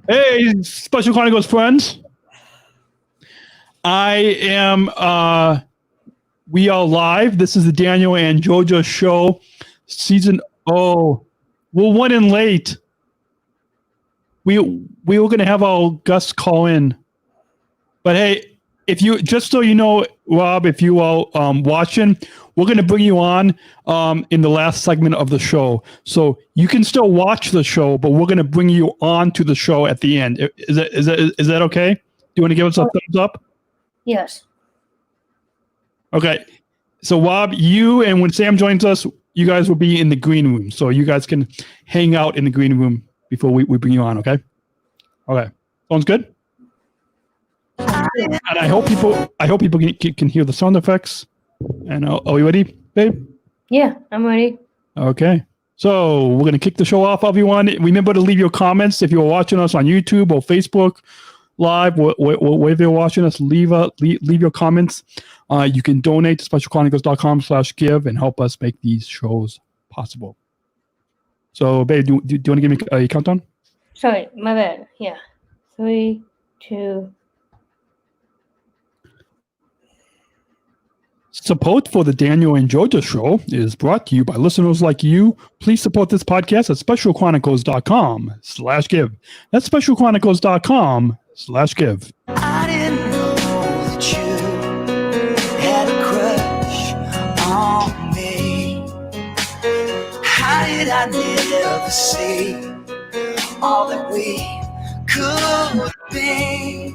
Hey, Special Chronicles friends. I am we are live. This is the Daniel and Georgia show. Season we're one in late. We were gonna have our guests call in. But hey, if you just so you know, Rob, if you are watching, we're going to bring you on in the last segment of the show. So you can still watch the show, but we're going to bring you on to the show at the end. Is that okay? Do you want to give us a thumbs up? Yes. Okay. So Rob, you and when Sam joins us, you guys will be in the green room. So you guys can hang out in the green room before we bring you on, okay? Okay. Sounds good? And I hope people can hear the sound effects. And are you ready, babe? Yeah, I'm ready. Okay. So we're gonna kick the show off, everyone. Remember to leave your comments if you're watching us on YouTube or Facebook Live, wherever you're watching us. Leave your comments. You can donate to specialchronicles.com/give and help us make these shows possible. So, babe, do you want to give me a countdown? Sorry, my bad. Yeah, 3, 2. Support for the Daniel and Georgia show is brought to you by listeners like you. Please support this podcast at specialchronicles.com/give. That's specialchronicles.com/give. I didn't know that you had a crush on me. How did I never see all that we could be?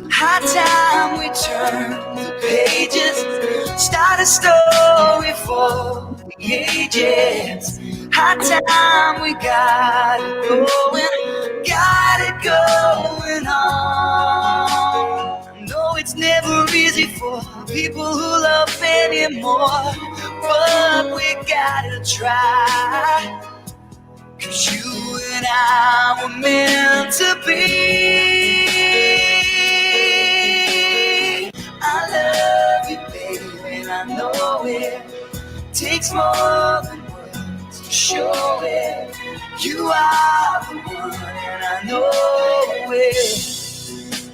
High time we turn the pages, start a story for the ages. High time we got it going on. No, it's never easy for people who love anymore, but we gotta try. 'Cause you and I were meant to be. I love you, baby, and I know it takes more than words to show it. You are the one, and I know it.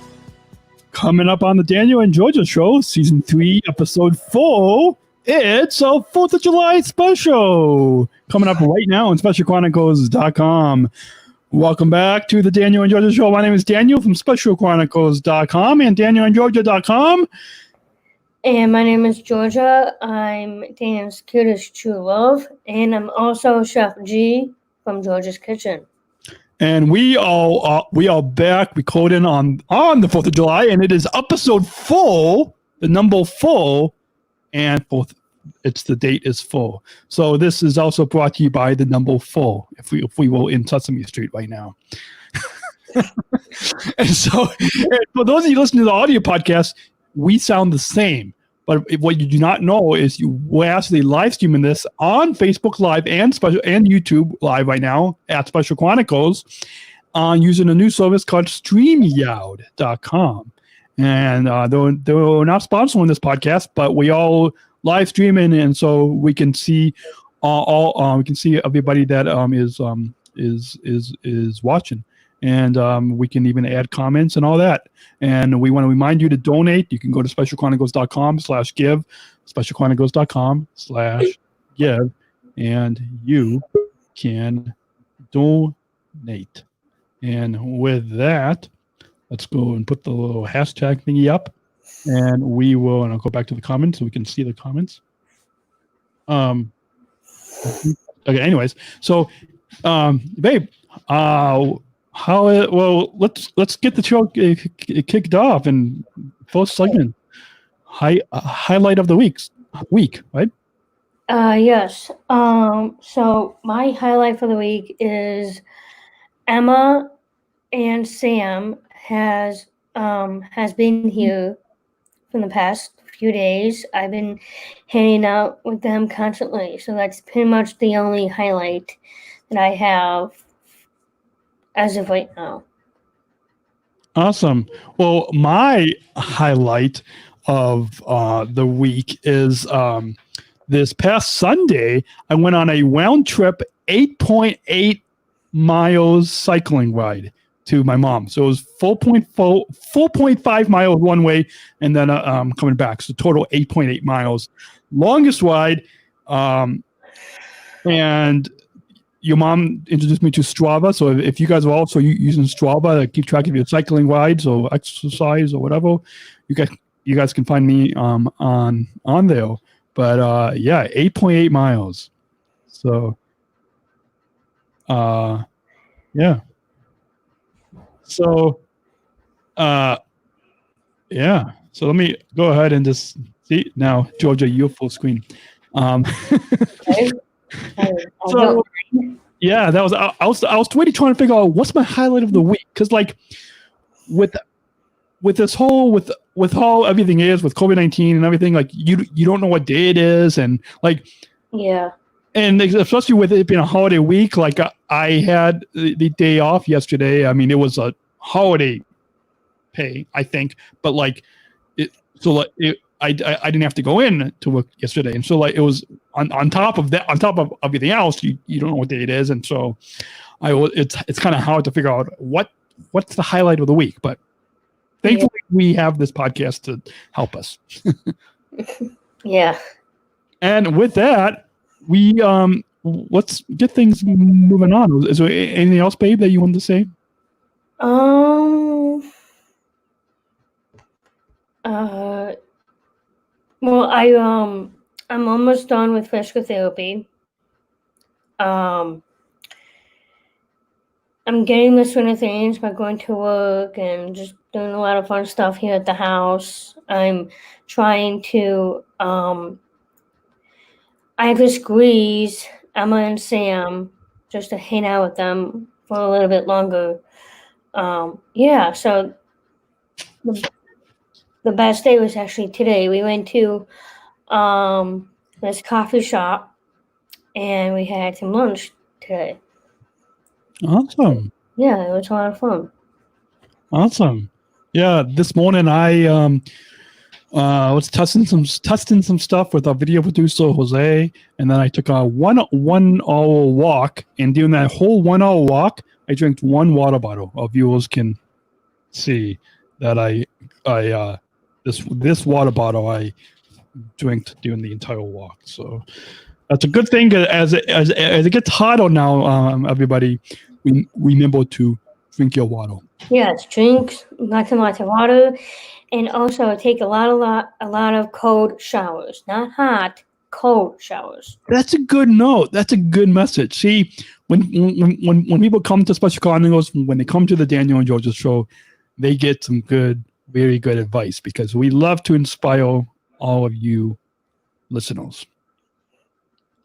Coming up on the Daniel and Georgia show, season 3, episode 4. It's a 4th of July special. Coming up right now on specialchronicles.com. Welcome back to the Daniel and Georgia show. My name is Daniel from specialchronicles.com and danielandgeorgia.com. And my name is Georgia. I'm Daniel's cutest true love. And I'm also Chef G from Georgia's Kitchen. And we are back recording on the 4th of July, and it is episode 4, the number 4, and the date is 4. So this is also brought to you by the number 4, if we were in Sesame Street right now. And so for those of you listening to the audio podcast, we sound the same. But what you do not know is we're actually live streaming this on Facebook Live and YouTube Live right now at Special Chronicles using a new service called StreamYard.com. And they're not sponsoring this podcast, but we all live streaming, and so we can see we can see everybody that is watching. And we can even add comments and all that. And we want to remind you to donate. You can go to specialchronicles.com/give, specialchronicles.com/give, and you can donate. And with that, let's go and put the little hashtag thingy up. And I'll go back to the comments so we can see the comments. Okay, anyways. So, babe, let's get the show kicked off, and first segment, highlight of the week, right? Yes. So my highlight for the week is Emma and Sam has been here for the past few days. I've been hanging out with them constantly, so that's pretty much the only highlight that I have as of right now. Awesome. Well, my highlight of the week is this past Sunday, I went on a round trip 8.8 miles cycling ride to my mom. So it was 4.5 miles one way, and then coming back. So total 8.8 miles. Longest ride. And your mom introduced me to Strava. So if you guys are also using Strava to keep track of your cycling rides or exercise or whatever, you guys can find me on there. But 8.8 miles. So yeah. So So let me go ahead and just see now, Georgia, you're full screen. Okay. So yeah, that was I was really trying to figure out what's my highlight of the week, because like with this whole with how everything is with COVID-19 and everything, like you don't know what day it is, and like yeah. and especially with it being a holiday week, like I had the day off yesterday. I mean, it was a holiday pay, I think, but like I didn't have to go in to work yesterday, and so like it was on top of that, on top of everything else, you don't know what day it is, and so it's kind of hard to figure out what's the highlight of the week. But thankfully, we have this podcast to help us. Yeah. And with that, we let's get things moving on. Is there anything else, babe, that you wanted to say? Well, I'm almost done with physical therapy. I'm getting the swing of things by going to work and just doing a lot of fun stuff here at the house. I'm trying to I have to squeeze Emma and Sam just to hang out with them for a little bit longer. So the best day was actually today. We went to this coffee shop and we had some lunch today. Awesome. Yeah, it was a lot of fun. Awesome. Yeah, this morning I was testing some stuff with our video producer Jose, and then I took a one hour walk, and during that whole 1 hour walk, I drank one water bottle. Our viewers can see that I this water bottle I drank during the entire walk. So that's a good thing. As it gets hotter now, everybody, remember to drink your water. Yes, drink lots and lots of water, and also take a lot of cold showers. Not hot, cold showers. That's a good note. That's a good message. See, when people come to Special Chronicles, when they come to the Daniel and Georgia show, they get some very good advice, because we love to inspire all of you listeners.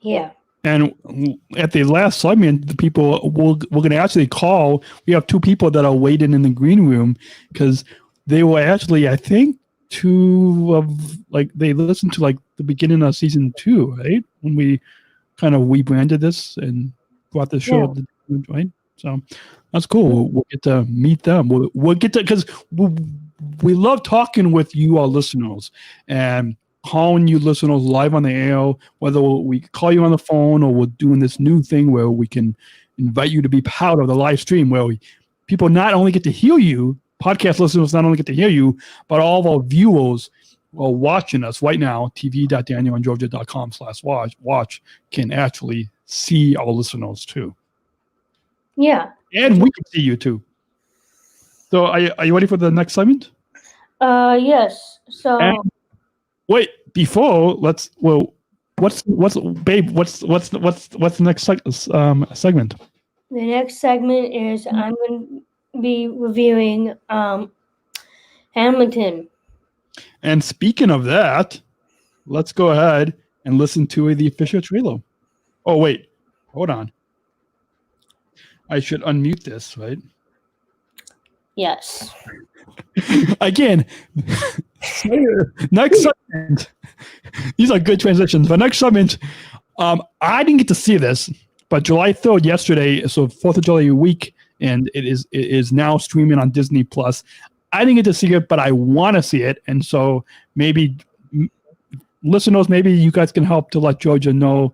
Yeah. And at the last segment, the people we're going to actually call. We have two people that are waiting in the green room, because they were actually, I think, they listened to like the beginning of season 2, right? When we kind of rebranded this and brought the show, right? So that's cool. We'll get to meet them. We'll get to, because we love talking with you, our listeners, and calling you listeners live on the air, whether we call you on the phone or we're doing this new thing where we can invite you to be part of the live stream, where people not only get to hear you, podcast listeners not only get to hear you, but all of our viewers are watching us right now. tv.danielandgeorgia.com/watch can actually see our listeners too. Yeah. And we can see you too. So are you ready for the next segment? Yes. So wait, before what's babe, what's the next segment? The next segment is I'm going to be reviewing Hamilton. And speaking of that, let's go ahead and listen to the official trailer. Oh wait, hold on. I should unmute this, right? Yes. Again, next segment. These are good transitions. But next segment, I didn't get to see this, but July 3rd, yesterday, so 4th of July week, and it is now streaming on Disney Plus. I didn't get to see it, but I want to see it, and so maybe listeners, maybe you guys can help to let Georgia know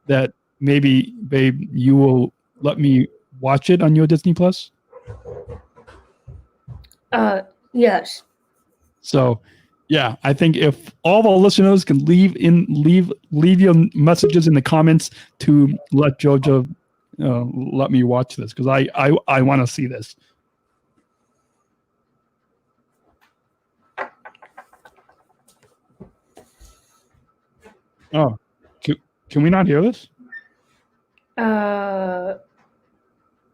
that maybe, babe, you will let me watch it on your Disney Plus? Yes. So, yeah, I think if all of our listeners can leave your messages in the comments to let Jojo let me watch this, because I want to see this. Oh, can we not hear this?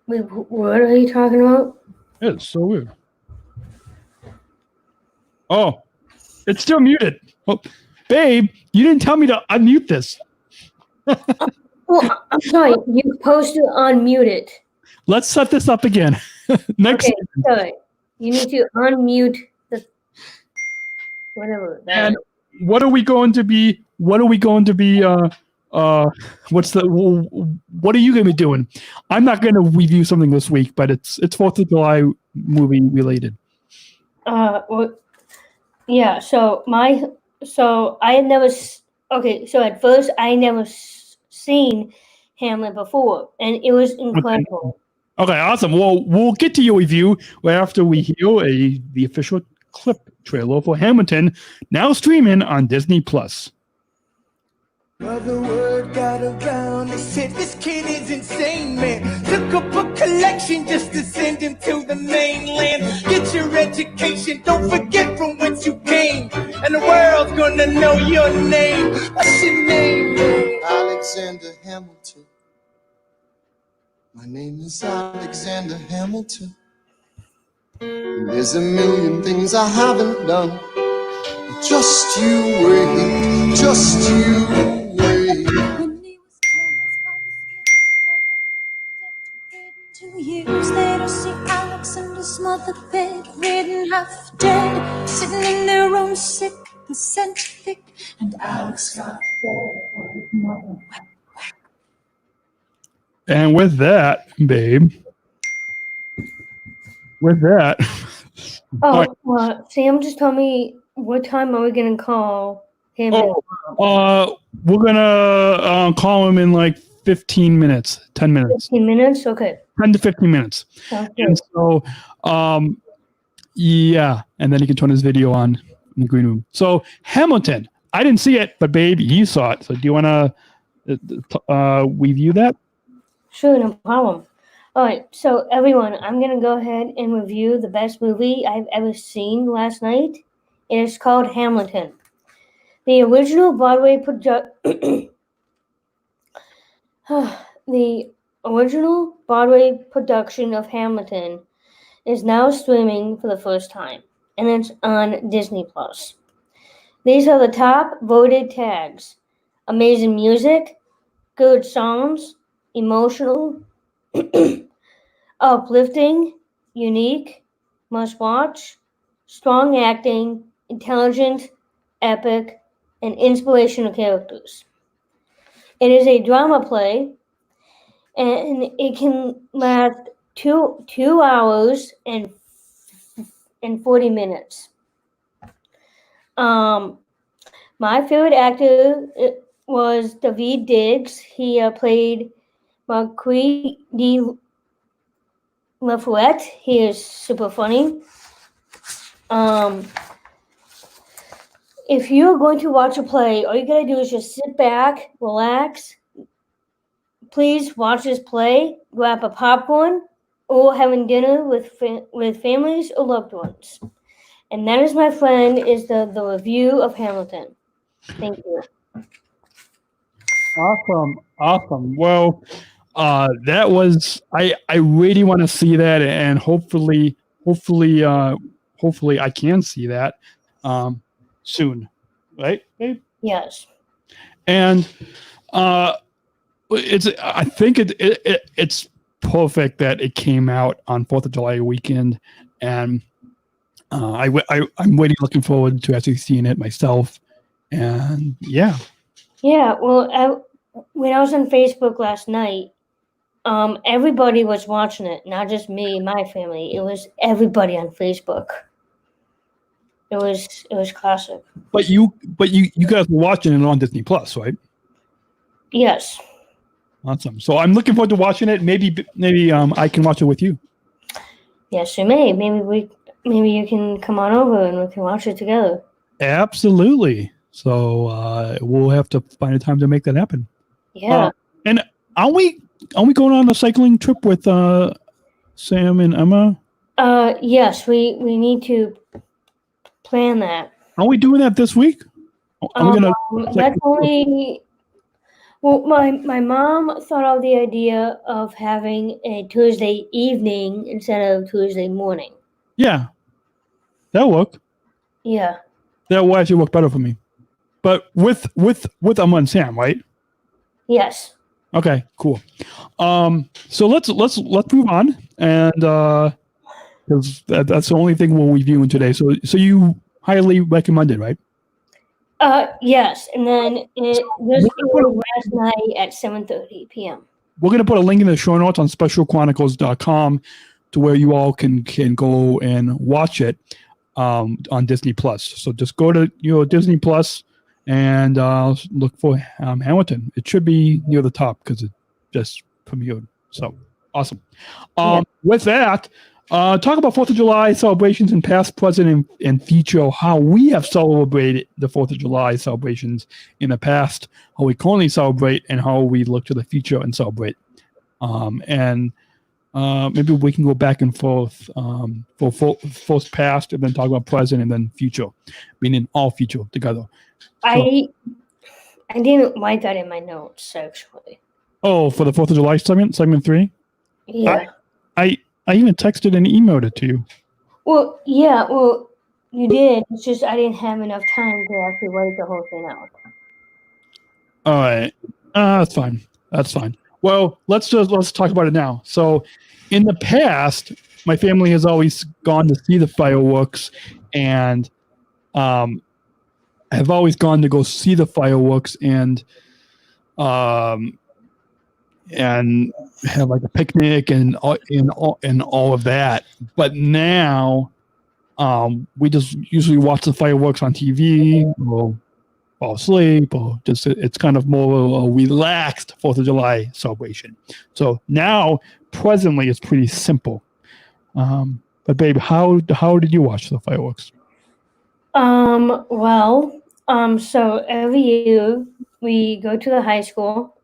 Wait, what are you talking about? It's so weird. Oh, it's still muted. Oh, babe, you didn't tell me to unmute this. Well, I'm sorry. You're supposed to unmute it. Let's set this up again. Next. Okay, sorry. You need to unmute the whatever. And what are we going to be? What are you going to be doing? I'm not going to review something this week, but it's 4th of July movie related. Well, yeah. So I had never. So at first I had never seen Hamlet before, and it was incredible. Okay, awesome. Well, we'll get to your review right after we hear the official clip trailer for Hamilton, now streaming on Disney Plus. Well, the word got around, they said this kid is insane, man. Took up a collection just to send him to the mainland. Get your education, don't forget from whence you came. And the world's gonna know your name. What's your name, man? Alexander Hamilton. My name is Alexander Hamilton. There's a million things I haven't done. Just you wait, just you wait. When he was 2 years later, see Alexander's mother bedridden, half dead, sitting in their own sick, placenta, and Alex got And with that, babe, Sam just told me what time are we gonna call him? we're gonna call him in like 15 minutes, 10 minutes, 15 minutes. Okay. 10 to 15 minutes. Sounds good. And so, yeah, and then he can turn his video on in the green room. So Hamilton, I didn't see it, but babe, you saw it. So do you want to review that? Sure, no problem. All right, so everyone, I'm going to go ahead and review the best movie I've ever seen last night. It is called Hamilton. The original Broadway production of Hamilton is now streaming for the first time, and it's on Disney Plus. These are the top voted tags: amazing music, good songs, emotional, uplifting, unique, must watch, strong acting, intelligent, epic, and inspirational characters. It is a drama play, and it can last two hours and 40 minutes. My favorite actor was David Diggs. He played Marquis de Lafayette. He is super funny. If you're going to watch a play, all you gotta do is just sit back, relax. Please watch this play, grab a popcorn, or having dinner with families or loved ones. And that is, my friend, is the review of Hamilton. Thank you. Awesome. Well, that was, I really want to see that, and hopefully I can see that soon, right, babe? Yes. And I think it's perfect that it came out on 4th of July weekend, and I'm really looking forward to actually seeing it myself. And yeah. Well, when I was on Facebook last night, everybody was watching it, not just me and my family. It was everybody on Facebook. It was classic. But you guys were watching it on Disney Plus, right? Yes. Awesome. So I'm looking forward to watching it. Maybe I can watch it with you. Yes, you may. Maybe you can come on over and we can watch it together. Absolutely. So we'll have to find a time to make that happen. Yeah. And are we going on a cycling trip with Sam and Emma? Yes, we need to plan that. Are we doing that this week? Are we gonna? That's only. Well, my mom thought of the idea of having a Tuesday evening instead of Tuesday morning. Yeah, that'll work. Yeah. That will actually work better for me. But with Emma and Sam, right? Yes. Okay, cool. So let's move on, and because that's the only thing we'll be viewing today. So you highly recommend it, right? Yes, and then it was last night at 7:30 p.m. We're gonna put a link in the show notes on specialchronicles.com to where you all can go and watch it on Disney Plus. So just go to Disney Plus and look for Hamilton. It should be near the top because it just premiered. So awesome. With that, talk about 4th of July celebrations in past, present, and future, how we have celebrated the 4th of July celebrations in the past, how we currently celebrate, and how we look to the future and celebrate. And maybe we can go back and forth for first past and then talk about present and then future, meaning all future together. I didn't write that in my notes, actually. Oh, for the 4th of July segment 3? Yeah. I even texted and emailed it to you. Well, yeah, well, you did. It's just I didn't have enough time to actually write the whole thing out. All right. That's fine. That's fine. Well, let's talk about it now. So in the past, my family has always gone to see the fireworks, and have always gone to go see the fireworks and have like a picnic and all of that. But now we just usually watch the fireworks on TV or fall asleep, or just it's kind of more a relaxed 4th of July celebration. So now, presently, it's pretty simple. But babe, how did you watch the fireworks? So every year we go to the high school,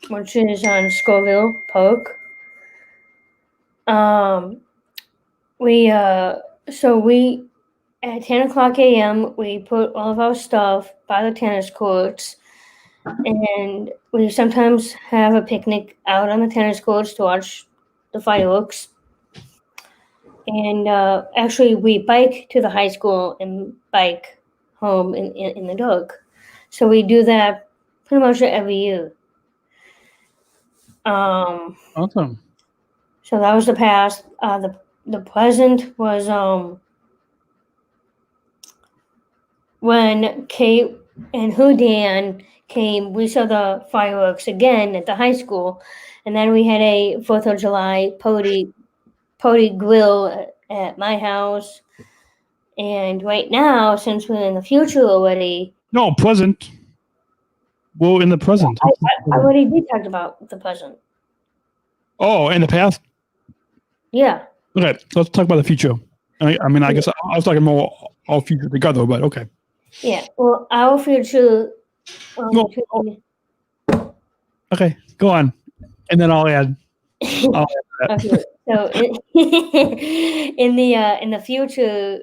which is on Scoville Park. We at 10 o'clock a.m. we put all of our stuff by the tennis courts, and we sometimes have a picnic out on the tennis courts to watch the fireworks. And actually, we bike to the high school and bike home in the dark. So we do that pretty much every year. Awesome. So that was the past. The present was when Kate and Dan came. We saw the fireworks again at the high school, and then we had a 4th of July party grill at my house. And right now, since we're in the future already. No, present. Well, in the present. I already did talk about the present. Oh, in the past? Yeah. Okay, let's talk about the future. I mean, I guess I was talking more all future together, but okay. Yeah, well, our future. No. Okay, go on. And then I'll add. Okay, so in the future,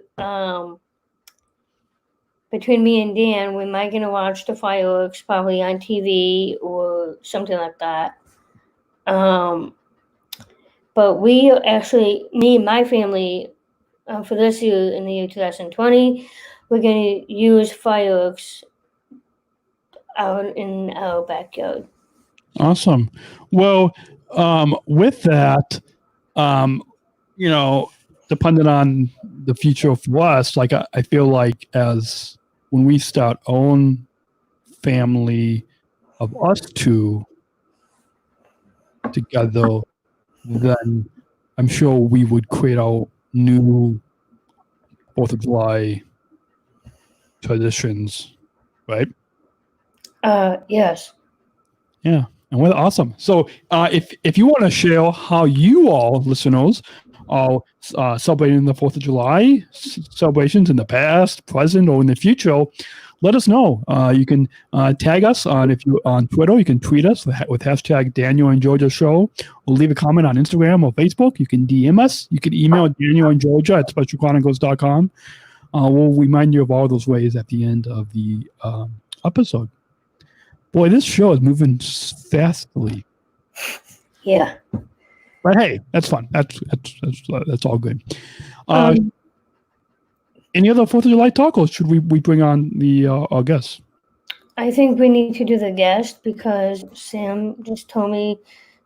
between me and Dan, we might gonna watch the fireworks probably on TV or something like that. But we actually, me and my family, for this year in the year 2020, we're gonna use fireworks out in our backyard. Awesome. Well, with that, depending on the future for us, like I feel like as when we start our own family of us two together, then I'm sure we would create our new 4th of July traditions, right? Yes. Yeah, and well, awesome. So, if you want to share how you all listeners are celebrating the 4th of July celebrations in the past, present, or in the future, let us know. You can tag us on Twitter. You can tweet us with hashtag Daniel and Georgia Show, or leave a comment on Instagram or Facebook. You can DM us. You can email Daniel and Georgia at specialchronicles.com. We'll remind you of all those ways at the end of the episode. Boy, this show is moving fastly. Yeah. But hey, that's fun. That's all good. Any other 4th of July talk, or should we bring on the our guests? I think we need to do the guest because Sam just told me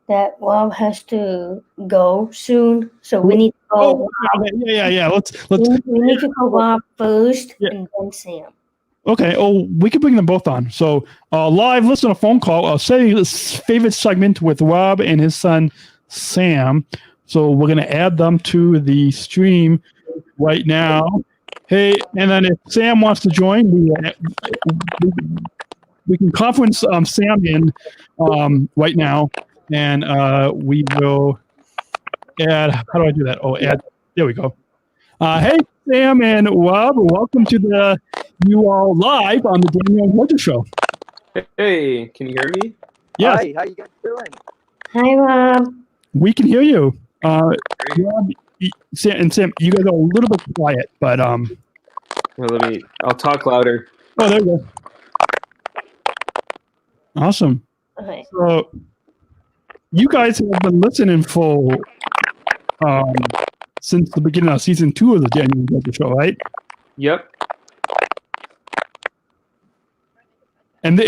that Rob has to go soon, so we need to go. Yeah. Let's. We need to go Rob first, Yeah. and then Sam. Okay. Oh, we can bring them both on. So, live listener phone call. Say this favorite segment with Rob and his son Sam. So we're gonna add them to the stream right now. Hey, and then if Sam wants to join, we can conference Sam in right now, and we will add. How do I do that? Oh, add. There we go. Hey, Sam and Rob, welcome to you all live on the Daniel and Georgia Show. Hey, can you hear me? Yes, Hi, how you guys doing? Hi, Rob. we can hear you. Rob, Sam, you guys are a little bit quiet, but Well, I'll talk louder. oh, there you go. Awesome. Okay. So, you guys have been listening for since the beginning of season 2 of the Daniel and Georgia Show, right? Yep. And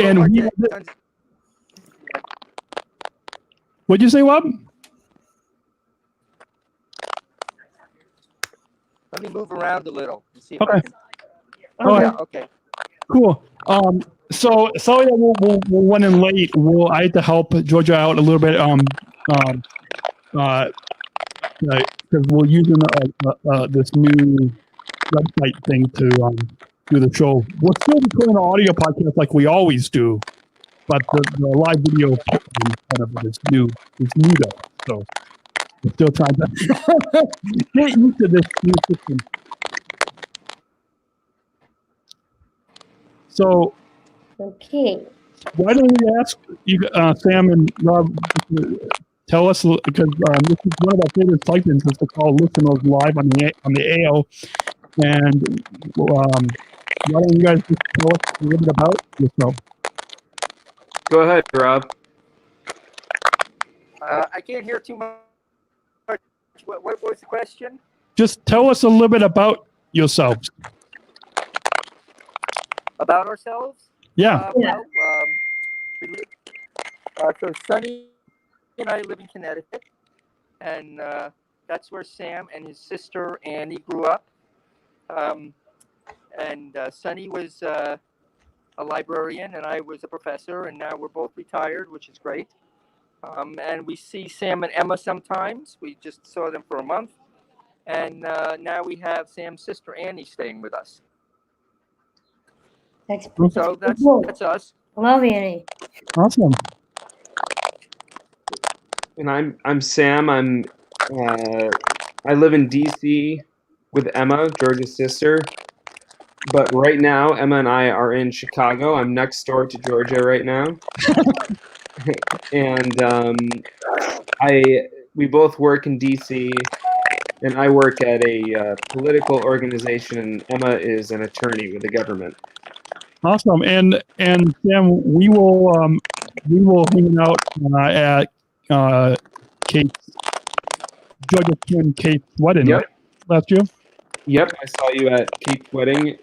what'd you say, Rob? Let me move around a little and see if Okay. I can. All right. Yeah, okay. Cool. So sorry that we're running late. I had to help Georgia out a little bit. Because we're using this new website thing to do the show. We're still recording an audio podcast like we always do, but the live video kind of is new. It's new though, so we're still trying to get used to this new system. So, Okay. why don't we ask you, Sam and Rob, tell us, because this is one of our favorite segments is to call listeners live on the AO. And why don't you guys just tell us a little bit about yourself? Go ahead, Rob. I can't hear too much. What was the question? Just tell us a little bit about yourselves. About ourselves? Yeah. Well, so Sonny and I live in Connecticut, and that's where Sam and his sister Annie grew up. And Sonny was a librarian, and I was a professor, and now we're both retired, which is great. And we see Sam and Emma sometimes. We just saw them for a month. And now we have Sam's sister Annie staying with us. So that's us. Love Annie. Awesome. And I'm Sam. I live in DC with Emma, Georgia's sister. But right now, Emma and I are in Chicago. I'm next door to Georgia right now. And we both work in DC, and I work at a political organization, and Emma is an attorney with the government. Awesome. And Sam, we will hang out at Georgia Ken Kate's wedding. Yep. Right? Last year. Yep, I saw you at Kate's wedding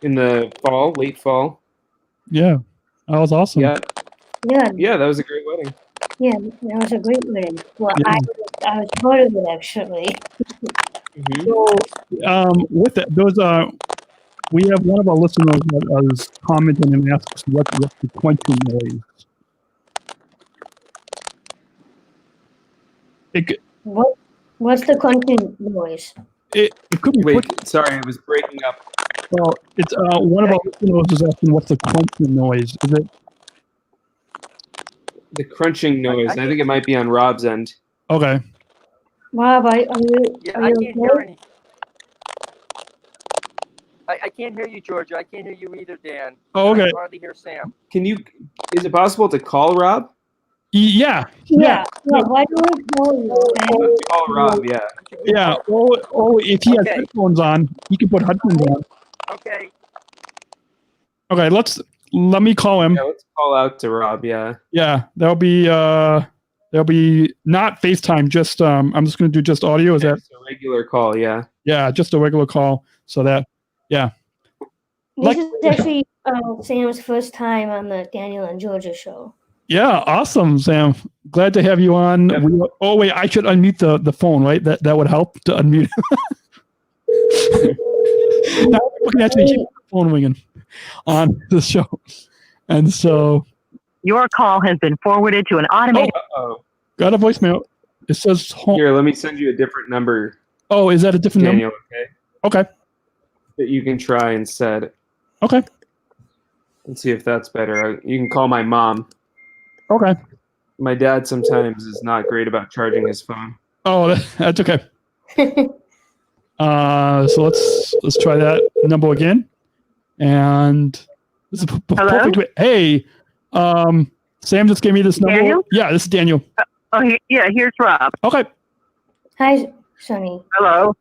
in the fall, late fall. Yeah, that was awesome. Yeah, Yeah, that was a great wedding. yeah, that was a great wedding. Well, Yeah. I was part of it actually. Mm-hmm. So, with that, we have one of our listeners that is commenting and asks what's the crunching noise. What's the crunching noise? It could be. Wait, sorry, it was breaking up. Well, it's one of our listeners is asking what's the crunching noise. Is it? the crunching noise. I think it might be on Rob's end. Okay. Rob, are you, Yeah, are I you can't hear okay? any. I can't hear you, Georgia. I can't hear you either, Dan. Oh, I okay. can hardly hear Sam. Is it possible to call Rob? Yeah. Yeah. Why don't we call you, okay? Call Rob, yeah. Yeah. If he has Okay. headphones on, he can put headphones on. Okay. Okay, let me call him. Yeah, let's call out to Rob, yeah. Yeah, there'll be not FaceTime, just I'm just gonna do just audio. Is that It's a regular call, yeah. yeah, just a regular call. So that This Like- is actually Sam's first time on the Daniel and Georgia show. yeah, awesome, Sam. Glad to have you on. Yep. Oh wait, I should unmute the phone, right? That would help to unmute. Now we can actually hear the phone ringing on the show. And so Your call has been forwarded to an automated. Uh-oh. got a voicemail. It says home. Here, let me send you a different number, Oh, is that a different Daniel, okay? number? Okay. That you can try instead Okay. and see if that's better. You can call my mom. Okay. My dad sometimes is not great about charging his phone. Oh, that's okay. So let's try that number again. And this is Hello? perfect. Hey, Sam just gave me this number. Daniel? Yeah, this is Daniel. Yeah, here's Rob. Okay. Hi, Sonny. Hello.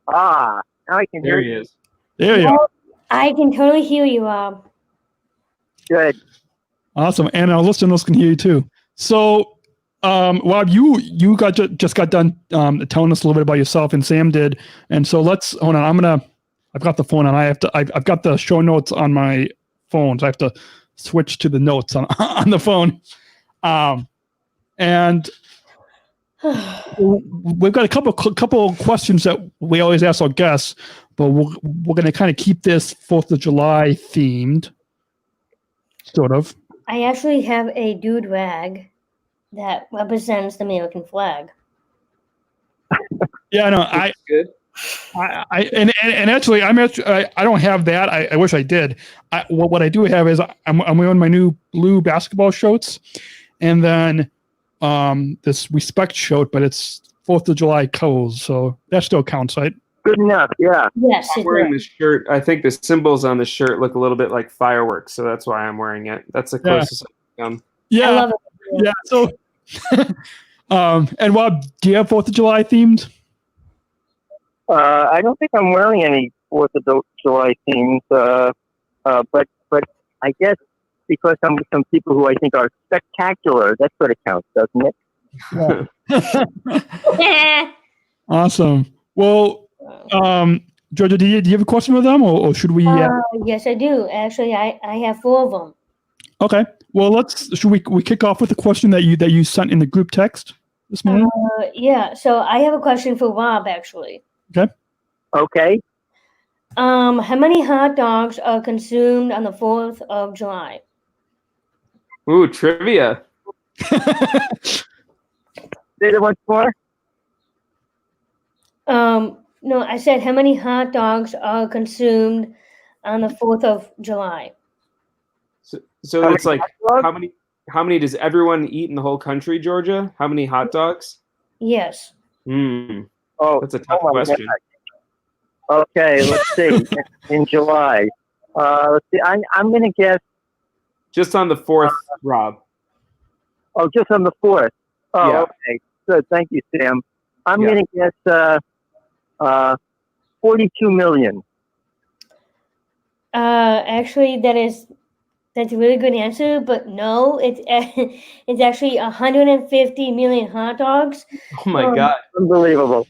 Now I can There hear he you. is. There you go. I can totally hear you, Rob. Good. Awesome. And our listeners can hear you too. So, Rob, you just got done telling us a little bit about yourself, and Sam did. And so let's hold on. I've got the phone on. I've got the show notes on my phone, so I have to switch to the notes on on the phone. And we've got a couple questions that we always ask our guests, but we're going to kind of keep this 4th of July themed, sort of. I actually have a dude rag that represents the American flag. Yeah, no, That's good. and actually, I don't have that. I wish I did. What I do have is I'm wearing my new blue basketball shorts, and then this respect shirt, but it's 4th of July colors, so that still counts, right? Good enough. Yeah. Yes, I'm it wearing does. this shirt. I think the symbols on the shirt look a little bit like fireworks, so that's why I'm wearing it. That's the Yeah. closest I come. Yeah, I love it. yeah. So, and Rob, do you have 4th of July themed? I don't think I'm wearing any 4th of July themes, but I guess because I'm with some people who I think are spectacular, that sort of counts, doesn't it? Awesome. Well, Georgia, do you have a question with them, or should we? Yes, I do. Actually, I have 4 of them. Okay. Well, should we kick off with a question that you sent in the group text this morning? Yeah, so I have a question for Rob, actually. Okay. How many hot dogs are consumed on the 4th of July? Ooh, trivia. Say that once more. No, I said how many hot dogs are consumed on the 4th of July? So How it's many like hot dogs? how many does everyone eat in the whole country, Georgia? How many hot dogs? Yes. That's a tough my question. God. Okay, let's see. In July. Let's see. I'm going to guess. Just on the 4th, Rob. Oh, just on the 4th. Oh, Yeah. okay. Good. Thank you, Sam. I'm Yeah. going to guess 42 million. Actually, that's a really good answer, but no, it's actually 150 million hot dogs Oh my God. Unbelievable.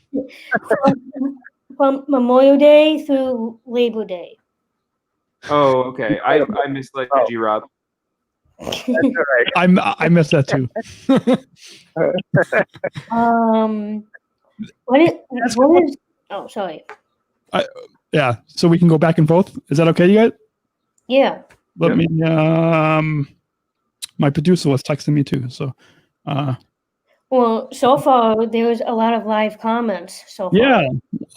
from Memorial Day through Labor Day. Oh, okay. I misled you, Rob. That's all right. I missed that too. What is? Oh, sorry. Yeah. So we can go back and forth. Is that okay, you guys? Yeah. Let Yep. me. My producer was texting me too. So, Well, so far there's a lot of live comments. So far. yeah,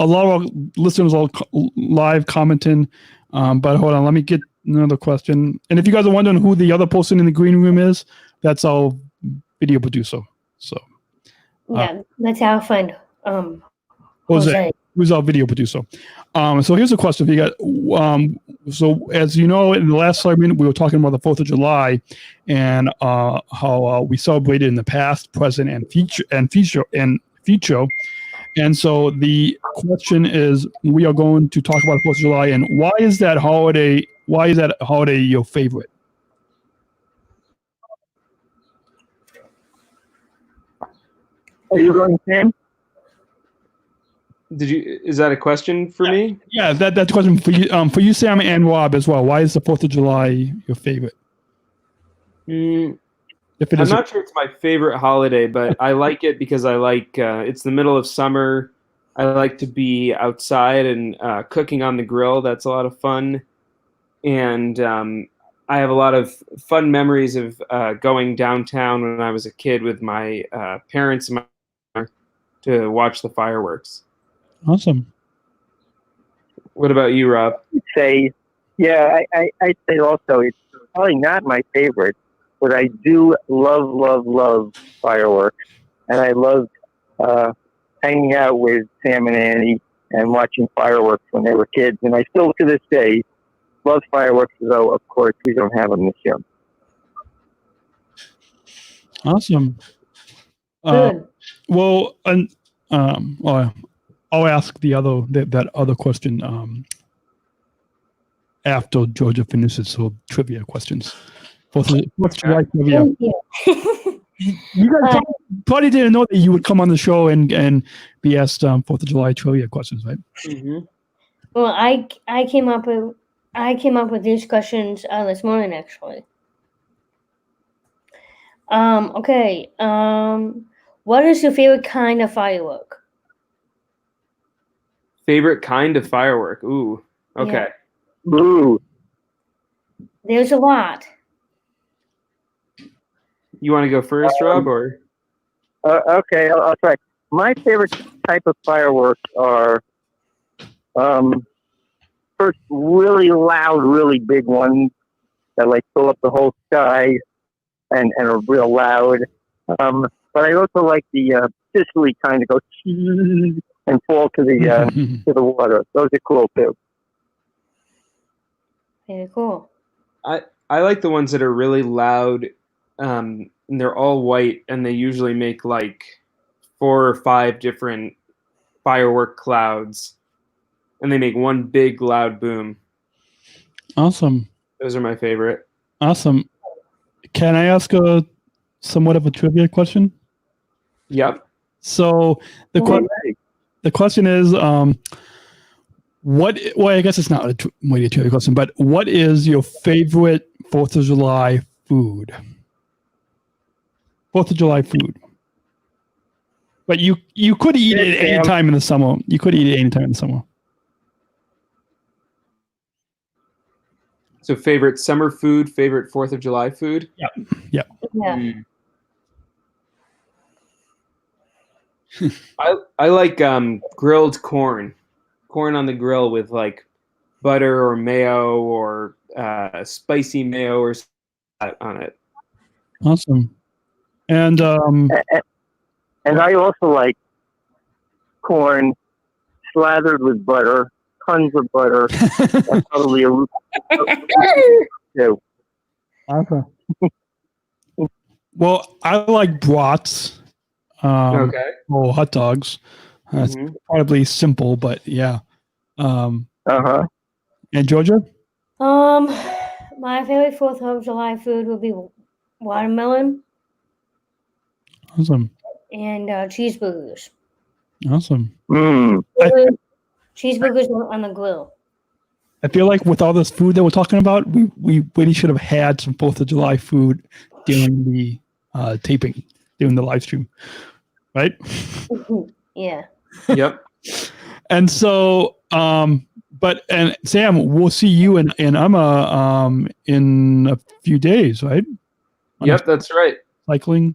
a lot of our listeners are live commenting. But hold on, let me get another question. And if you guys are wondering who the other person in the green room is, that's our video producer. So Yeah, that's our friend, Jose, who's our video producer. So here's a question for you guys. So as you know, in the last segment, we were talking about the 4th of July and how we celebrated in the past, present, and future. And so the question is, we are going to talk about the 4th of July and why is that holiday? Why is that holiday your favorite? Are you going, Sam? Is that a question for me? Yeah, that's a question for you, Sam, and Rob as well. Why is the 4th of July your favorite? If it I'm is, not sure it's my favorite holiday, but I like it because I like it's the middle of summer. I like to be outside and cooking on the grill. That's a lot of fun. And I have a lot of fun memories of going downtown when I was a kid with my parents and to watch the fireworks. Awesome. What about you, Rob? I'd say also it's probably not my favorite, but I do love fireworks, and I love hanging out with Sam and Annie and watching fireworks when they were kids, and I still to this day love fireworks, though of course we don't have them this year. Awesome. Good. Well, and I'll ask that other question after Georgia finishes. So trivia questions. What's July trivia? Thank you. You guys probably didn't know that you would come on the show and be asked 4th of July trivia questions, right? Mm-hmm. Well, I came up with these questions this morning, actually. Okay. What is your favorite kind of firework? Favorite kind of firework? Ooh. Okay. Yeah. Ooh. There's a lot. You want to go first, Rob, or? Okay, I'll try. My favorite type of fireworks are first really loud, really big ones that like fill up the whole sky and are real loud. But I also like the Sicily kind of go and fall to the to the water. Those are cool too. Very cool. I like the ones that are really loud, and they're all white, and they usually make like 4 or 5 different firework clouds, and they make one big loud boom. Awesome. Those are my favorite. Awesome. Can I ask somewhat of a trivia question? Yep. So the question is, well, I guess it's not a trivia question, but what is your favorite 4th of July food? 4th of July food. But you could eat it any time in the summer. You could eat it any time in the summer. So favorite summer food, favorite 4th of July food? Yeah. Yeah. I like grilled corn on the grill with like butter or mayo or spicy mayo or something on it. Awesome. And I also like corn slathered with butter, tons of butter, and probably a root too. awesome. Well, I like brats. Okay. Or hot dogs. It's probably simple, but yeah. And Georgia? My favorite 4th of July food would be watermelon Awesome. and cheeseburgers. Awesome. Cheeseburgers on the grill. I feel like with all this food that we're talking about, we really should have had some 4th of July food during the taping, during the live stream. Right? Yeah. Yep. And so, and Sam, we'll see you and Emma in a few days, right? Yep, that's right. Cycling.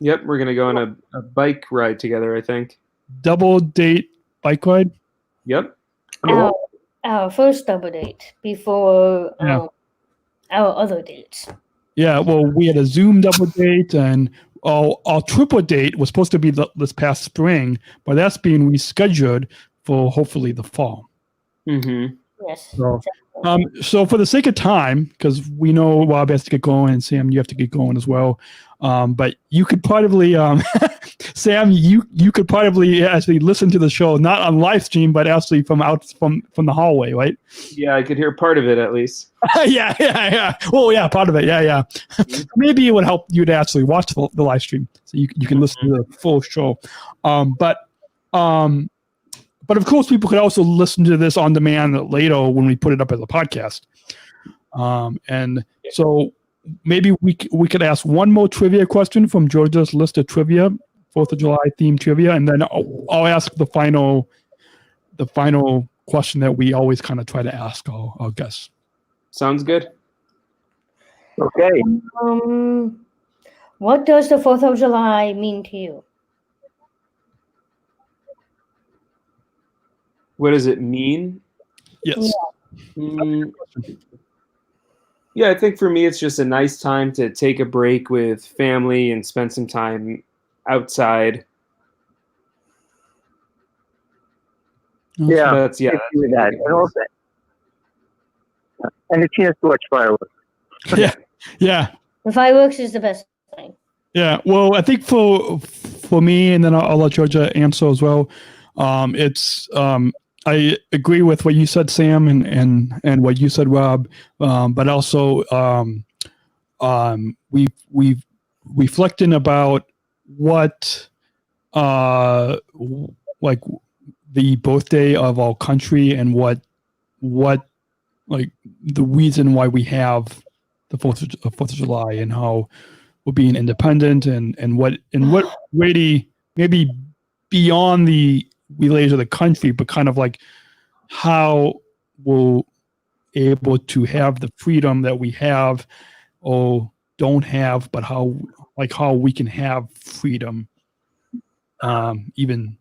Yep, we're gonna go on a bike ride together, I think. Double date bike ride. Yep. Our first double date before our other dates. Yeah, well, we had a Zoom double date, and our triple date was supposed to be this past spring, but that's being rescheduled for hopefully the fall. Mm-hmm. Yes. So, so for the sake of time, because we know Rob has to get going, and Sam, you have to get going as well. But you could probably, Sam, you could probably actually listen to the show not on live stream, but actually from the hallway, right? Yeah, I could hear part of it at least. yeah. Well, yeah, part of it. Yeah. Maybe it would help you to actually watch the live stream, so you can listen to the full show. But of course, people could also listen to this on demand later when we put it up as a podcast. And so maybe we could ask one more trivia question from Georgia's list of trivia, 4th of July themed trivia, and then I'll ask the final question that we always kind of try to ask our guests. Sounds good. Okay. What does the 4th of July mean to you? What does it mean? Yes. Yeah, I think for me, it's just a nice time to take a break with family and spend some time outside. Yeah. That's I agree with that. And also, and a chance to watch fireworks. Yeah. The fireworks is the best thing. Yeah. Well, I think for me, and then I'll let Georgia answer as well. I agree with what you said, Sam, and what you said, Rob. But also, we've reflecting about what, like the birthday of our country and what like the reason why we have the 4th of July and how we're being independent and what really maybe beyond the relays of the country, but kind of like how we're able to have the freedom that we have or don't have, but how we can have freedom even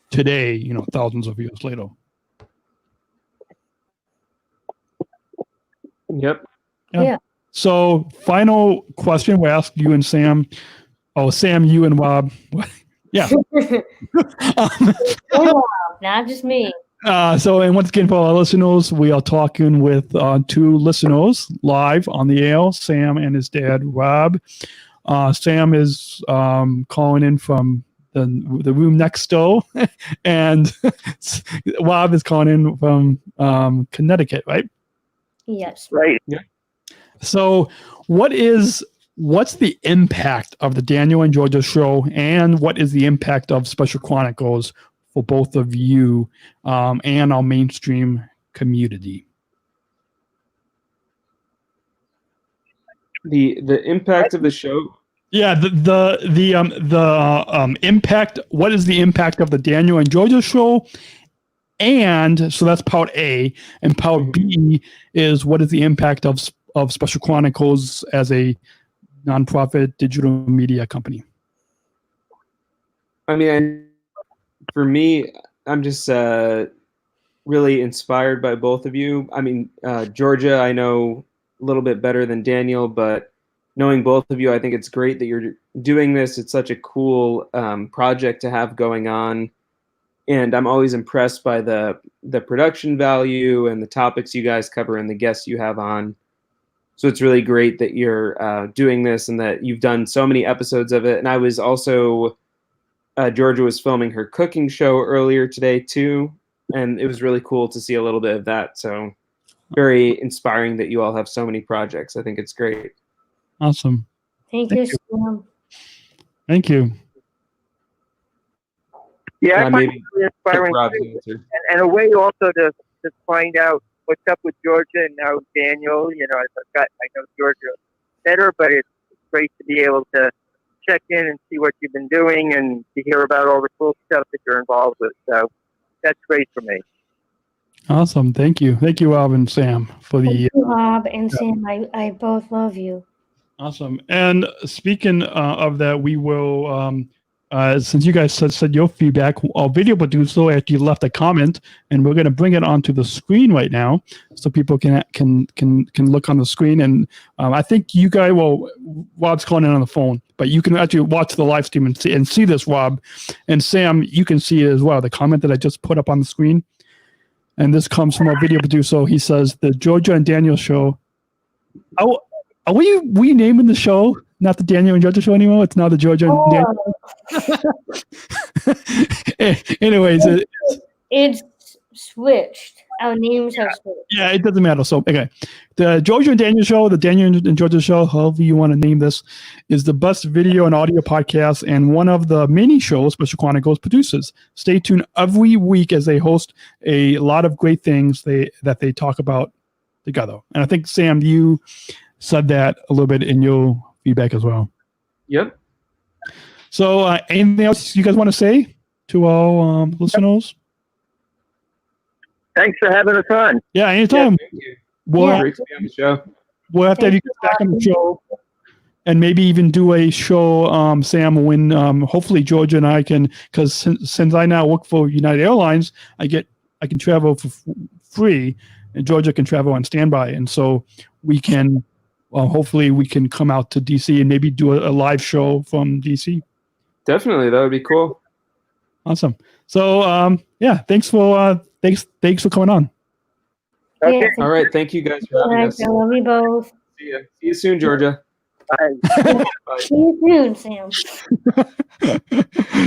today, thousands of years later. Yep. Yeah. So final question we ask you and Sam. Oh, Sam, you and Rob. Yeah. Not just me. And once again, for our listeners, we are talking with two listeners live on the air, Sam and his dad, Rob. Sam is calling in from the room next door, and Rob is calling in from Connecticut, right? Yes. Right. Yeah. So what's the impact of the Daniel and Georgia show, and what is the impact of Special Chronicles for both of you and our mainstream community? The impact of the show. Yeah, the impact. What is the impact of the Daniel and Georgia show? And so that's part A, and part B is what is the impact of Special Chronicles as a nonprofit digital media company? I mean, for me, I'm just really inspired by both of you. I mean, Georgia, I know a little bit better than Daniel, but knowing both of you, I think it's great that you're doing this. It's such a cool project to have going on. And I'm always impressed by the production value and the topics you guys cover and the guests you have on. So it's really great that you're doing this and that you've done so many episodes of it. And I was also, Georgia was filming her cooking show earlier today too. And it was really cool to see a little bit of that. So very inspiring that you all have so many projects. I think it's great. Awesome. Thank you, Sam. Thank you. Yeah, I find maybe it really inspiring Rob's too. answer. And a way also to find out what's up with Georgia and now Daniel. I know Georgia better, but it's great to be able to check in and see what you've been doing and to hear about all the cool stuff that you're involved with. So that's great for me. Awesome. Thank you. Thank you, Rob and Sam, for the. Thank you, Rob and Sam. I both love you. Awesome. And speaking of that, we will since you guys said your feedback, our video producer actually left a comment, and we're going to bring it onto the screen right now, so people can look on the screen. And I think you guys, well, Rob's calling in on the phone, but you can actually watch the live stream and see this, Rob, and Sam. You can see it as well. The comment that I just put up on the screen, and this comes from our video producer. He says the Georgia and Daniel show. Are we renaming the show? Not the Daniel and Georgia show anymore. It's now the Georgia and Daniel. Anyways, It's switched. Our names have switched. Yeah, it doesn't matter. So, okay. The Georgia and Daniel show, the Daniel and Georgia show, however you want to name this, is the best video and audio podcast and one of the many shows Special Chronicles produces. Stay tuned every week as they host a lot of great things that they talk about together. And I think, Sam, you said that a little bit in your feedback as well. Yep. So, anything else you guys want to say to our listeners? Thanks for having us on. Yeah, anytime. Yeah, thank you. We'll, Great to be on the show. we'll have to have you guys back on the show, and maybe even do a show, Sam, when hopefully Georgia and I can, because since I now work for United Airlines, I can travel for free, and Georgia can travel on standby, and so we can. Hopefully we can come out to DC and maybe do a live show from DC. Definitely, that would be cool. Awesome. So yeah, thanks for coming on. Okay. Yeah, All right, thank you guys for having us. I love you both. See you soon, Georgia. Bye. Bye. See you soon, Sam.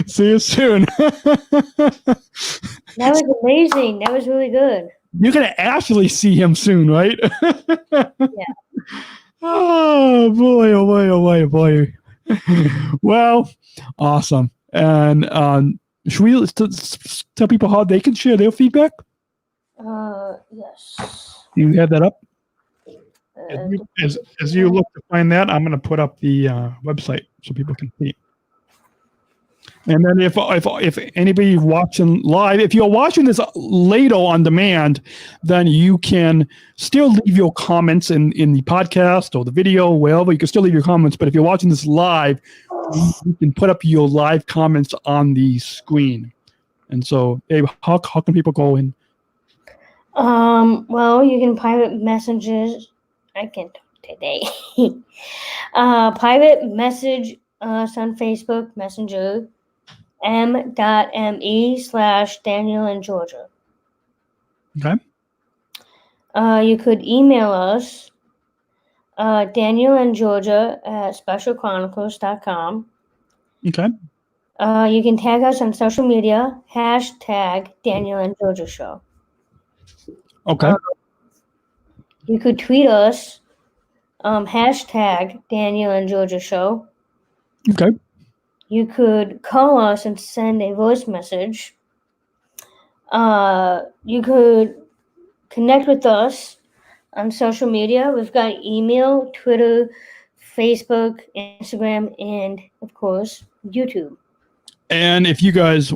See you soon. That was amazing. That was really good. You're gonna actually see him soon, right? Yeah. Oh boy! Oh boy! Oh boy! Oh boy! Well, awesome. And should we tell people how they can share their feedback? Yes. Do you have that up? Uh, As you look to find that, I'm going to put up the website so people can see. And then if anybody watching live, if you're watching this later on demand, then you can still leave your comments in the podcast or the video, wherever. You can still leave your comments. But if you're watching this live, you can put up your live comments on the screen. And so, Abe, how can people go in? Well, you can private messages. I can talk today. Private message us on Facebook Messenger, m.me/Daniel and Georgia. Okay. You could email us, DanielAndGeorgia@specialchronicles.com. Okay. You can tag us on social media, #Daniel and Georgia Show. Okay. You could tweet us, #Daniel and Georgia Show. Okay. You could call us and send a voice message. You could connect with us on social media. We've got email, Twitter, Facebook, Instagram, and of course, YouTube. And if you guys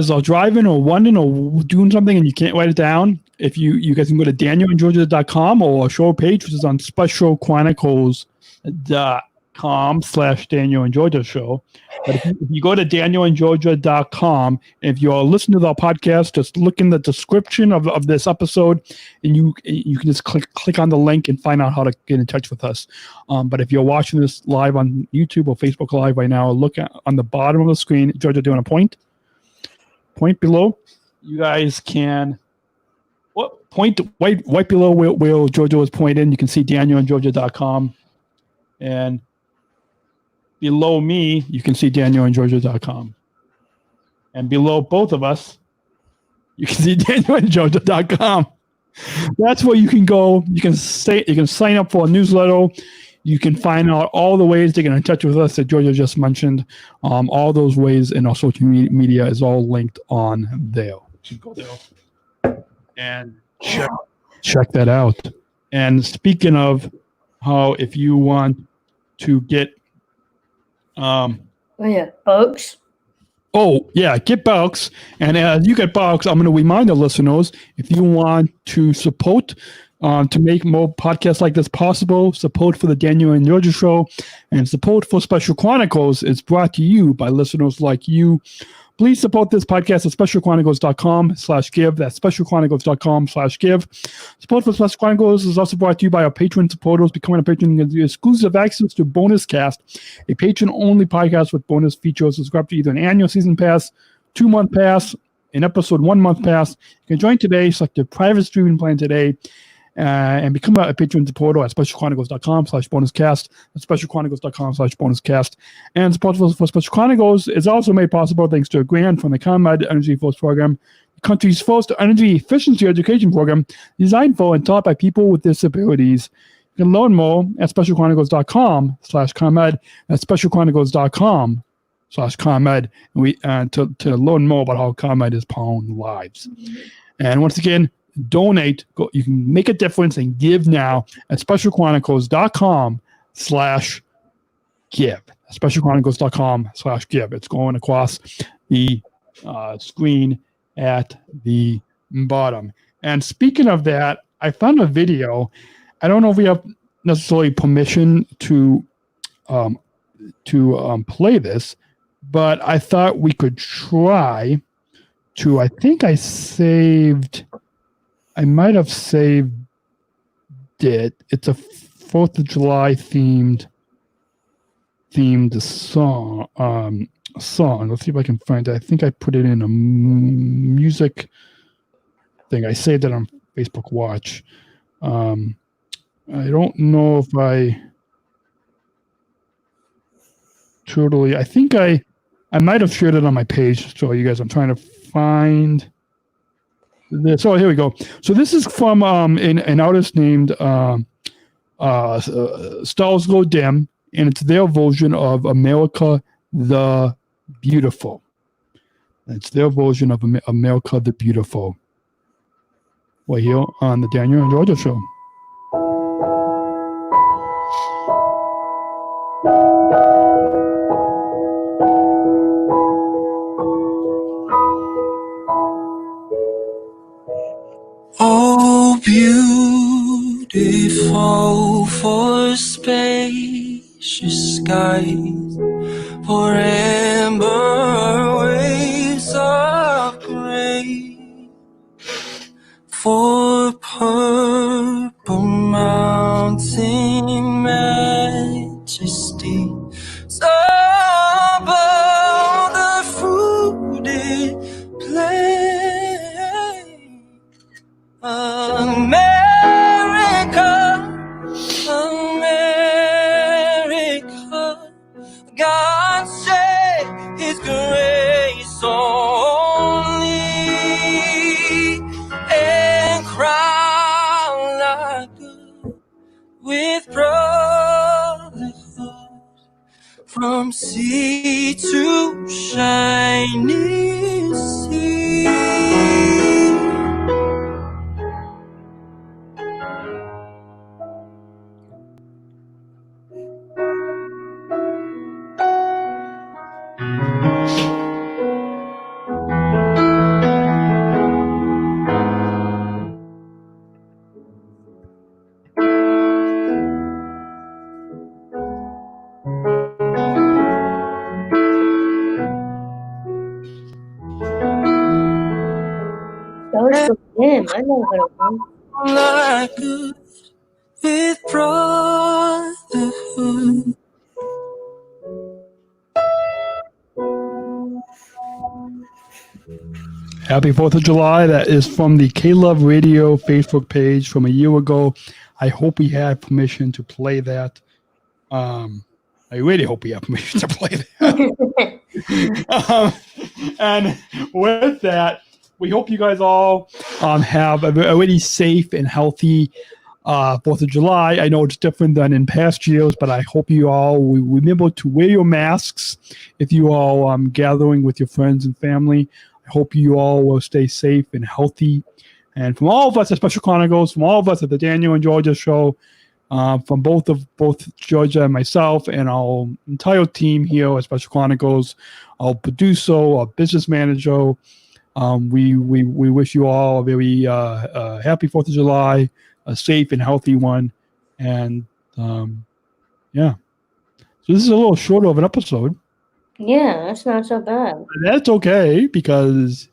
are driving or wondering or doing something and you can't write it down, if you guys can go to DanielAndGeorgia.com or our show page, which is on SpecialChronicles.com/Daniel and Georgia Show. But if you go to DanielAndGeorgia.com, if you're listening to our podcast, just look in the description of this episode, and you can just click on the link and find out how to get in touch with us. But if you're watching this live on YouTube or Facebook Live right now, look on the bottom of the screen. Georgia doing a point below. You guys can point right below where Georgia was pointed. You can see DanielAndGeorgia.com, and below me, you can see DanielAndGeorgia.com. And below both of us, you can see DanielAndGeorgia.com. That's where you can go. You can sign up for a newsletter. You can find out all the ways to get in touch with us that Georgia just mentioned. All those ways in our social media is all linked on there. You go there and check that out. And speaking of how, if you want to get Folks. Oh, yeah, get Bulks. And as you get Bulks, I'm going to remind the listeners, if you want to support To make more podcasts like this possible, support for the Daniel and Georgia Show and support for Special Chronicles is brought to you by listeners like you. Please support this podcast at specialchronicles.com/give. That's specialchronicles.com/give. Support for Special Chronicles is also brought to you by our patron supporters. Becoming a patron gives you exclusive access to Bonus Cast, a patron-only podcast with bonus features. Subscribe to either an annual season pass, 2-month pass, an episode 1-month pass. You can join today, select the private streaming plan today, and become a patron supporter at specialchronicles.com/bonuscast. That's specialchronicles.com/bonuscast. And support for Special Chronicles is also made possible thanks to a grant from the ComEd Energy Force Program, the country's first energy efficiency education program designed for and taught by people with disabilities. You can learn more at specialchronicles.com/ComEd. That's specialchronicles.com/ComEd. To learn more about how ComEd is powering lives. And once again, donate. You can make a difference and give now at specialchronicles.com/give. Specialchronicles.com/give. It's going across the screen at the bottom. And speaking of that, I found a video. I don't know if we have necessarily permission to play this, but I thought we could try to. I think I might have saved it. It's a 4th of July themed song. Let's see if I can find it. I think I put it in a music thing. I saved it on Facebook Watch. I don't know if I totally. I think I might have shared it on my page. So you guys, I'm trying to find this. Oh, here we go. So this is from an artist named Stars Go Dim, and it's their version of America the Beautiful. It's their version of America the Beautiful. Right here on the Daniel and Georgia Show. Oh, beautiful for spacious skies, for amber waves of gray, for purple mountain majesty, so above the fruited plain. America, America, God save His grace only, and crown our good with brotherhood from sea to shining sea. That was for him. I know how to run. Like good with brotherhood. Happy 4th of July. That is from the K-Love Radio Facebook page from a year ago. I hope we had permission to play that. I really hope we have permission to play that. And with that, we hope you guys all have a really safe and healthy 4th of July. I know it's different than in past years, but I hope you all will remember to wear your masks if you all gathering with your friends and family. I hope you all will stay safe and healthy. And from all of us at Special Chronicles, from all of us at the Daniel and Georgia Show, from both Georgia and myself and our entire team here at Special Chronicles, our producer, our business manager, we wish you all a very happy 4th of July. a safe and healthy one. And yeah, so this is a little shorter of an episode. Yeah, that's not so bad. That's okay because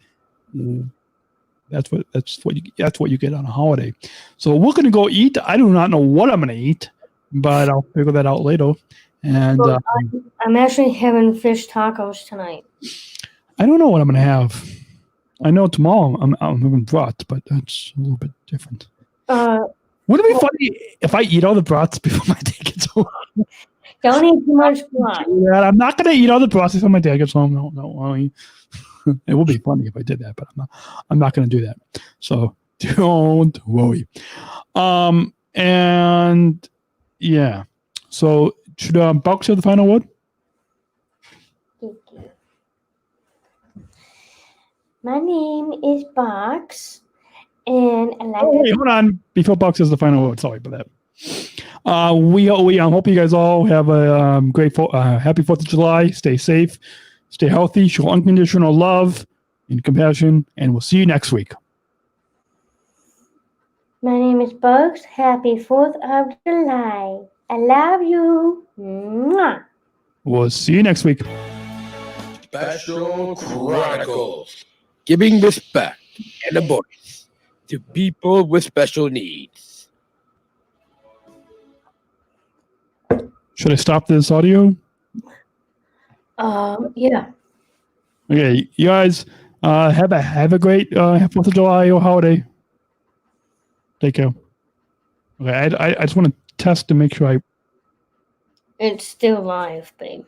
that's what you get on a holiday. So we're gonna go eat. I do not know what I'm gonna eat, but I'll figure that out later. And Well, I'm actually having fish tacos tonight. I don't know what I'm gonna have. I know tomorrow I'm having broth, but that's a little bit different. Wouldn't it be funny if I eat all the broths before my day gets home? Don't eat too much broth. Yeah, I'm not gonna eat all the broths before my day gets home. No. It would be funny if I did that, but I'm not gonna do that. So don't worry. And yeah. So should Bucks have the final word? Thank you. My name is Box, and I like Wait, hold on. Before Bucks has the final word, sorry about that. We hope you guys all have a great happy 4th of July. Stay safe, stay healthy, show unconditional love and compassion, and we'll see you next week. My name is Bugs. Happy 4th of July. I love you. Mwah. We'll see you next week. Special Chronicles, giving respect and a voice to people with special needs. Should I stop this audio? Yeah. Okay, you guys have a great 4th of July or holiday. Take care. Okay, I just want to test to make sure It's still live, babe.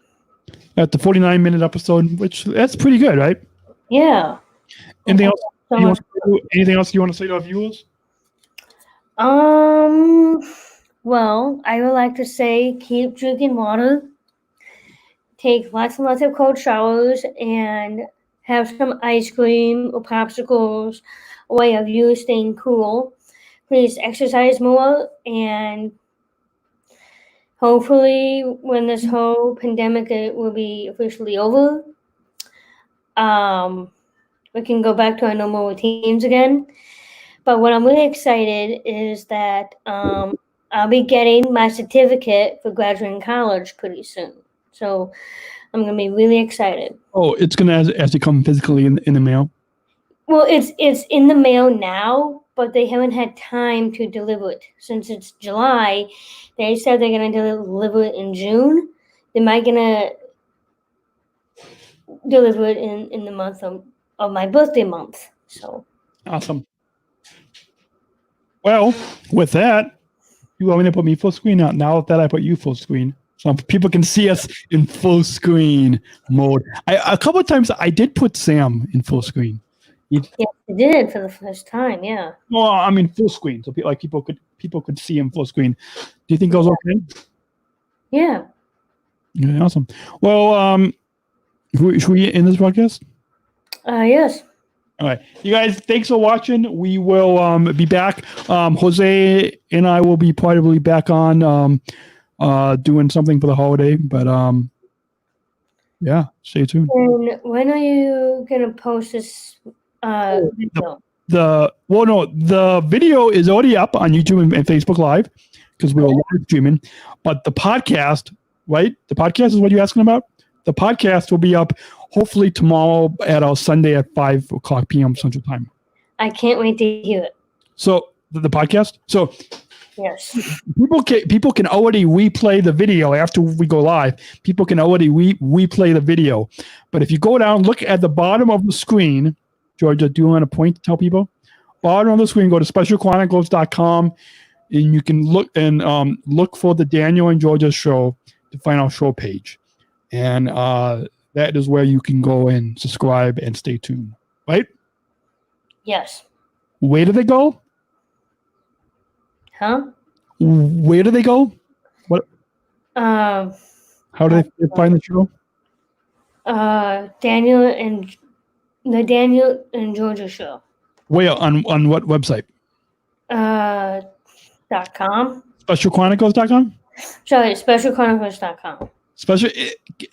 at the 49-minute episode, which that's pretty good, right? Yeah. Anything else? So You much- want anything else you want to say to our viewers? Well, I would like to say keep drinking water, take lots and lots of cold showers, and have some ice cream or popsicles, a way of you staying cool. Please exercise more, and hopefully when this whole pandemic will be officially over, we can go back to our normal routines again. But what I'm really excited is that I'll be getting my certificate for graduating college pretty soon. So I'm going to be really excited. Oh, it's going to actually come physically in the mail. Well, it's in the mail now, but they haven't had time to deliver it. Since it's July, they said they're going to deliver it in June. They might going to deliver it in the month of my birthday month. So Awesome. Well, with that, you want me to put me full screen out? Now that I put you full screen, so people can see us in full screen mode. A couple of times I did put Sam in full screen. yes, they did for the first time. Yeah. Well, I mean full screen, so people could see him full screen. Do you think that was okay? Yeah. Yeah, awesome. Well, should we end this podcast? Yes. All right, you guys, thanks for watching. We will be back. Jose and I will be probably back on doing something for the holiday, but yeah, stay tuned. And when are you gonna post this video? The video is already up on YouTube and Facebook Live because we were live streaming, but the podcast, right? The podcast is what you're asking about. The podcast will be up hopefully tomorrow at our Sunday at 5:00 p.m. Central Time. I can't wait to hear it. So the podcast. So Yes. people can already replay the video after we go live. People can already replay the video. But if you go down, look at the bottom of the screen. Georgia, do you want to point to tell people? Bottom of the screen, go to specialchronicles.com and you can look for the Daniel and Georgia show to find our show page. And that is where you can go and subscribe and stay tuned. Right? Yes. Where do they go? Huh? Where do they go? What? Uh, How do they find the show? Daniel and the Daniel and Georgia show. Where on what website? .com. Specialchronicles.com? Sorry, specialchronicles.com. Special.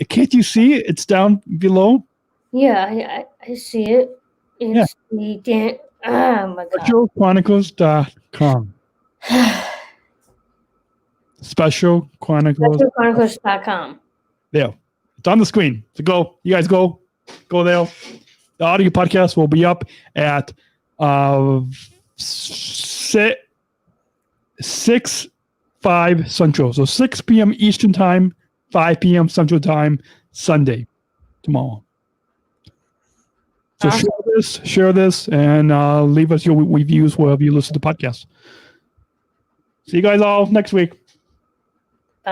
Can't you see it? It's down below. Yeah, I see it. It's the oh my god. Specialchronicles.com. Special Chronicles. SpecialChronicles.com. There. It's on the screen. So go. You guys go there. The audio podcast will be up at 5 Central. So 6 p.m. Eastern Time, 5 p.m. Central Time, Sunday, tomorrow. So share this, and leave us your reviews wherever you listen to podcasts. See you guys all next week.